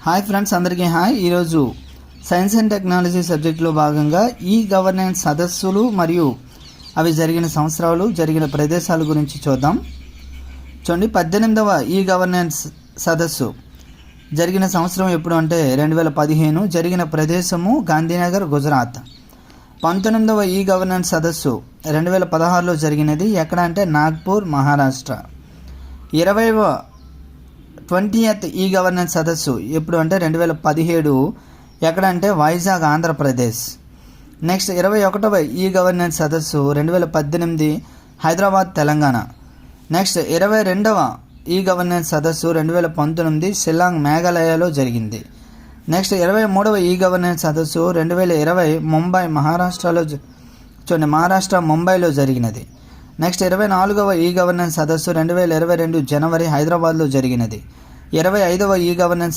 Hi friends, అందరికీ hi. ఈరోజు science and technology సబ్జెక్టులో భాగంగా ఈ గవర్నెన్స్ సదస్సులు మరియు అవి జరిగిన సంవత్సరాలు, జరిగిన ప్రదేశాల గురించి చూద్దాం. చూడండి, 18వ ఈ గవర్నెన్స్ సదస్సు జరిగిన సంవత్సరం ఎప్పుడు అంటే 2015. జరిగిన ప్రదేశము గాంధీనగర్, గుజరాత్. 19వ ఈ గవర్నెన్స్ సదస్సు 2016లో జరిగినది. ఎక్కడ అంటే Nagpur, Maharashtra. 20th e governance సదస్సు ఎప్పుడు అంటే 2017. ఎక్కడంటే వైజాగ్, ఆంధ్రప్రదేశ్. నెక్స్ట్ 21వ ఈ గవర్నెన్స్ సదస్సు 2018, Hyderabad, Telangana. Next 22వ e governance సదస్సు 2019, షిల్లాంగ్, మేఘాలయలో జరిగింది. నెక్స్ట్ 23వ ఈ గవర్నెన్స్ సదస్సు 2020, ముంబై, మహారాష్ట్రలో మహారాష్ట్ర, ముంబైలో జరిగినది. నెక్స్ట్ 24వ ఈ గవర్నెన్స్ సదస్సు 2022 జనవరి, హైదరాబాద్లో జరిగినది. 25వ ఈ గవర్నెన్స్